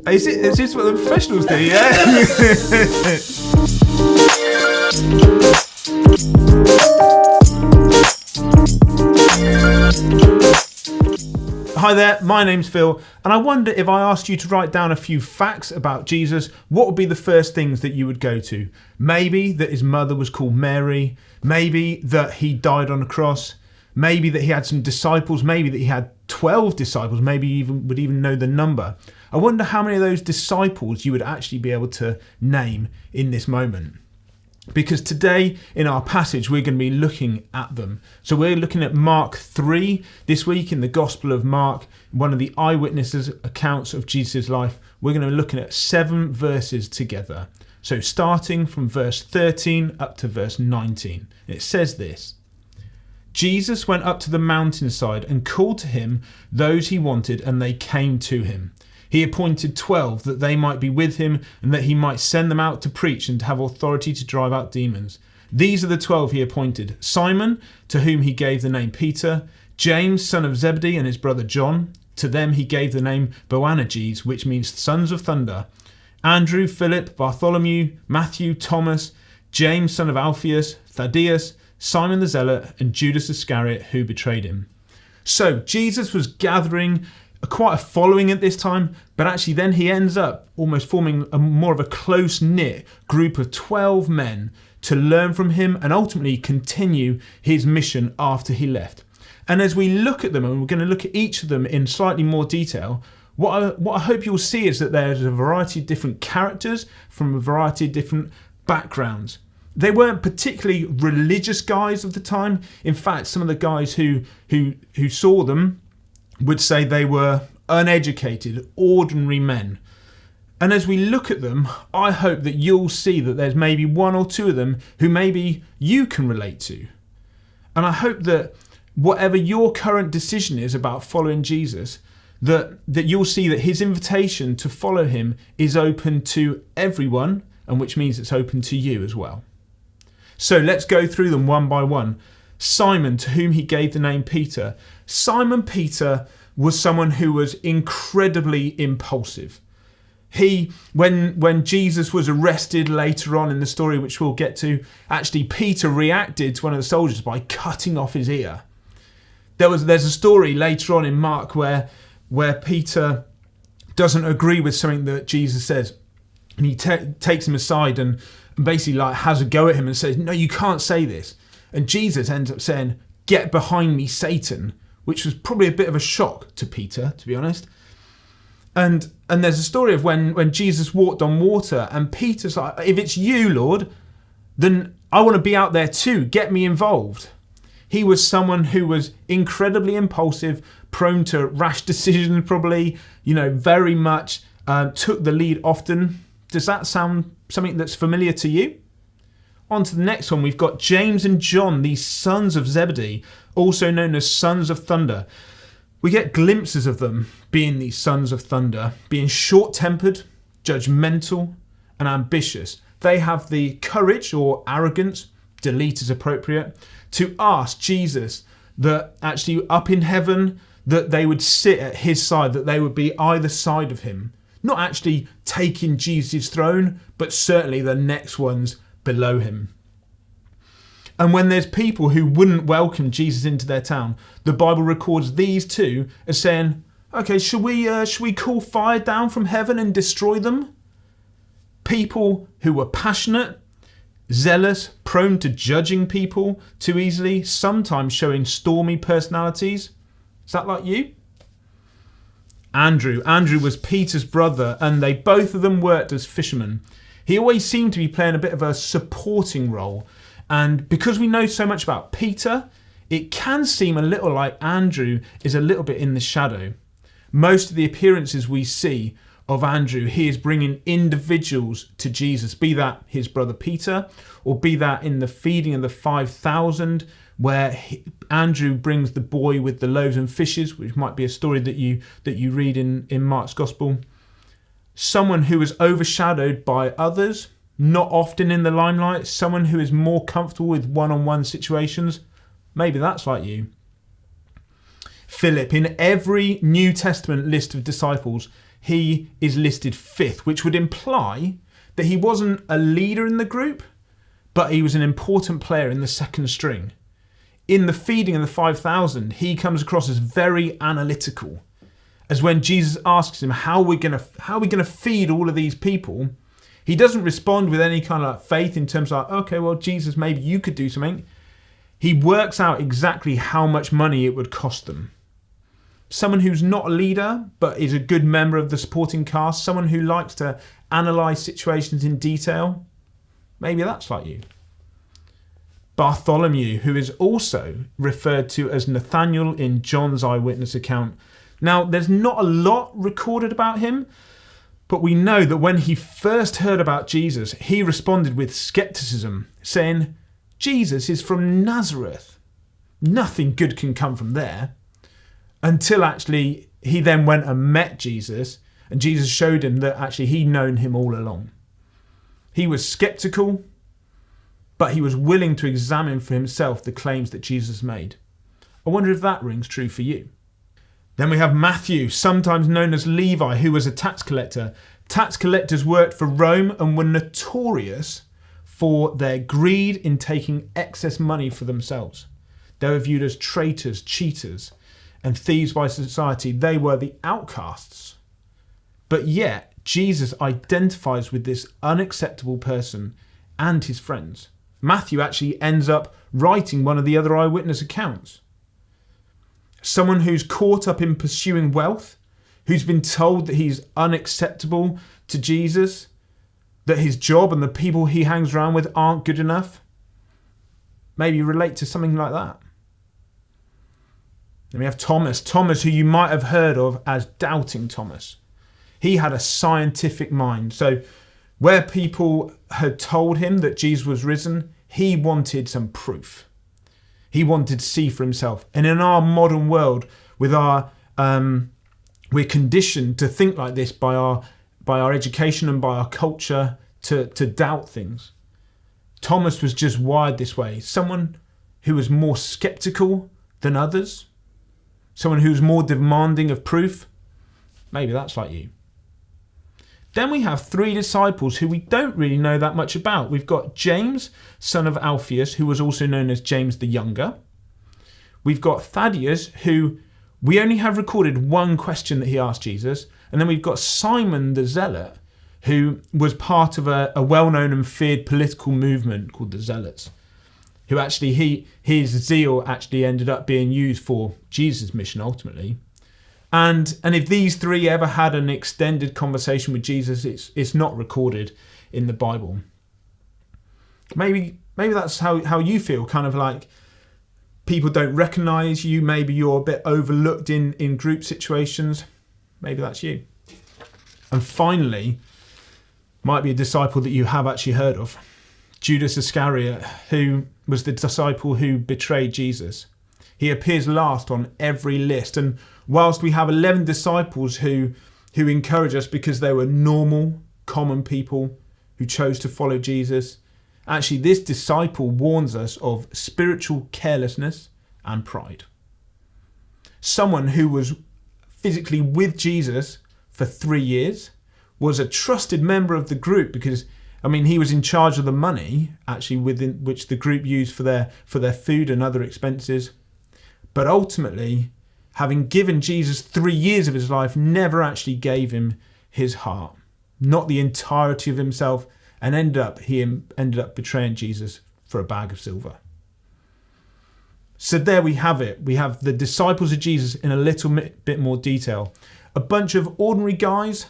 Is this what the professionals do, yeah? Hi there, my name's Phil, and I wonder if I asked you to write down a few facts about Jesus, what would be the first things that you would go to? Maybe that his mother was called Mary, maybe that he died on a cross, maybe that he had some disciples, maybe that he had 12 disciples, maybe you would even know the number. I wonder how many of those disciples you would actually be able to name in this moment. Because today in our passage we're going to be looking at them. So we're looking at Mark 3 this week in the Gospel of Mark, one of the eyewitnesses accounts of Jesus' life. We're going to be looking at 7 verses together. So starting from verse 13 up to verse 19. It says this: Jesus went up to the mountainside and called to him those he wanted, and they came to him. He appointed 12 that they might be with him and that he might send them out to preach and to have authority to drive out demons. These are the 12 he appointed: Simon, to whom he gave the name Peter, James, son of Zebedee, and his brother John. To them he gave the name Boanerges, which means sons of thunder. Andrew, Philip, Bartholomew, Matthew, Thomas, James, son of Alphaeus, Thaddeus, Simon the Zealot, and Judas Iscariot, who betrayed him. So Jesus was gathering quite a following at this time, but actually then he ends up almost forming more of a close-knit group of 12 men to learn from him and ultimately continue his mission after he left. And as we look at them, and we're going to look at each of them in slightly more detail, what I hope you'll see is that there's a variety of different characters from a variety of different backgrounds. They weren't particularly religious guys of the time. In fact, some of the guys who saw them would say they were uneducated, ordinary men. And as we look at them, I hope that you'll see that there's maybe one or two of them who maybe you can relate to. And I hope that whatever your current decision is about following Jesus, that you'll see that his invitation to follow him is open to everyone, and which means it's open to you as well. So let's go through them one by one. Simon, to whom he gave the name Peter. Simon Peter was someone who was incredibly impulsive. When Jesus was arrested later on in the story, which we'll get to, actually Peter reacted to one of the soldiers by cutting off his ear. There's a story later on in Mark where Peter doesn't agree with something that Jesus says, and he takes him aside and basically has a go at him and says, "No, you can't say this." And Jesus ends up saying, "Get behind me, Satan," which was probably a bit of a shock to Peter, to be honest. And there's a story of when Jesus walked on water, and Peter's like, "If it's you, Lord, then I want to be out there too. Get me involved." He was someone who was incredibly impulsive, prone to rash decisions probably, very much took the lead often. Does that sound something that's familiar to you? On to the next one, we've got James and John, these sons of Zebedee, also known as sons of thunder. We get glimpses of them being these sons of thunder, being short-tempered, judgmental, and ambitious. They have the courage or arrogance, delete as appropriate, to ask Jesus that actually up in heaven, that they would sit at his side, that they would be either side of him. Not actually taking Jesus' throne, but certainly the next ones below him. And when there's people who wouldn't welcome Jesus into their town, the Bible records these two as saying, "Okay, should we call fire down from heaven and destroy them?" People who were passionate, zealous, prone to judging people too easily, sometimes showing stormy personalities. Is that like you? Andrew was Peter's brother, and they both of them worked as fishermen. He always seemed to be playing a bit of a supporting role. And because we know so much about Peter, it can seem a little like Andrew is a little bit in the shadow. Most of the appearances we see of Andrew, he is bringing individuals to Jesus, be that his brother Peter, or be that in the feeding of the 5,000, where Andrew brings the boy with the loaves and fishes, which might be a story that you read in Mark's Gospel. Someone who is overshadowed by others, not often in the limelight, someone who is more comfortable with one-on-one situations. Maybe that's like you. Philip, in every New Testament list of disciples, he is listed fifth, which would imply that he wasn't a leader in the group, but he was an important player in the second string. In the feeding of the 5,000, he comes across as very analytical. As when Jesus asks him, how are we going to feed all of these people? He doesn't respond with any kind of faith in terms of, okay, well, Jesus, maybe you could do something. He works out exactly how much money it would cost them. Someone who's not a leader, but is a good member of the supporting cast, someone who likes to analyse situations in detail, maybe that's like you. Bartholomew, who is also referred to as Nathaniel in John's eyewitness account. Now, there's not a lot recorded about him, but we know that when he first heard about Jesus, he responded with skepticism, saying, Jesus is from Nazareth. Nothing good can come from there. Until actually he then went and met Jesus, and Jesus showed him that actually he'd known him all along. He was skeptical, but he was willing to examine for himself the claims that Jesus made. I wonder if that rings true for you. Then we have Matthew, sometimes known as Levi, who was a tax collector. Tax collectors worked for Rome and were notorious for their greed in taking excess money for themselves. They were viewed as traitors, cheaters, and thieves by society. They were the outcasts. But yet, Jesus identifies with this unacceptable person and his friends. Matthew actually ends up writing one of the other eyewitness accounts. Someone who's caught up in pursuing wealth, who's been told that he's unacceptable to Jesus, that his job and the people he hangs around with aren't good enough. Maybe relate to something like that. Then we have Thomas, who you might have heard of as Doubting Thomas. He had a scientific mind. So where people had told him that Jesus was risen, he wanted some proof. He wanted to see for himself. And in our modern world, with our we're conditioned to think like this by our education and by our culture to doubt things. Thomas was just wired this way. Someone who was more skeptical than others. Someone who's more demanding of proof. Maybe that's like you. Then we have three disciples who we don't really know that much about. We've got James, son of Alphaeus, who was also known as James the Younger. We've got Thaddeus, who we only have recorded one question that he asked Jesus. And then we've got Simon the Zealot, who was part of a well-known and feared political movement called the Zealots, who actually, his zeal actually ended up being used for Jesus' mission ultimately. And if these three ever had an extended conversation with Jesus, it's not recorded in the Bible. Maybe that's how you feel, kind of like people don't recognize you. Maybe you're a bit overlooked in group situations. Maybe that's you. And finally, might be a disciple that you have actually heard of. Judas Iscariot, who was the disciple who betrayed Jesus. He appears last on every list. And whilst we have 11 disciples who encourage us because they were normal, common people who chose to follow Jesus, actually this disciple warns us of spiritual carelessness and pride. Someone who was physically with Jesus for 3 years, was a trusted member of the group because, he was in charge of the money, actually, within which the group used for their food and other expenses. But ultimately, having given Jesus 3 years of his life, never actually gave him his heart, not the entirety of himself, and he ended up betraying Jesus for a bag of silver. So there we have it. We have the disciples of Jesus in a little bit more detail. A bunch of ordinary guys,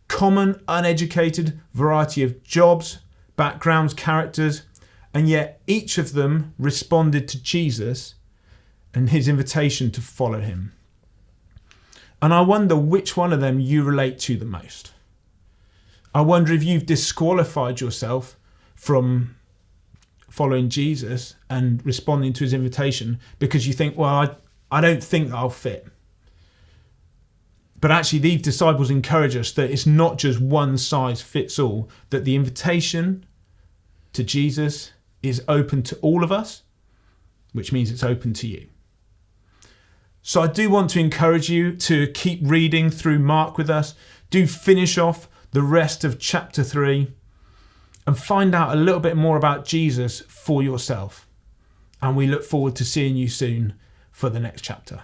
common, uneducated, variety of jobs, backgrounds, characters, and yet each of them responded to Jesus and his invitation to follow him. And I wonder which one of them you relate to the most. I wonder if you've disqualified yourself from following Jesus and responding to his invitation because you think, well, I don't think I'll fit. But actually, these disciples encourage us that it's not just one size fits all, that the invitation to Jesus is open to all of us, which means it's open to you. So I do want to encourage you to keep reading through Mark with us. Do finish off the rest of chapter 3 and find out a little bit more about Jesus for yourself. And we look forward to seeing you soon for the next chapter.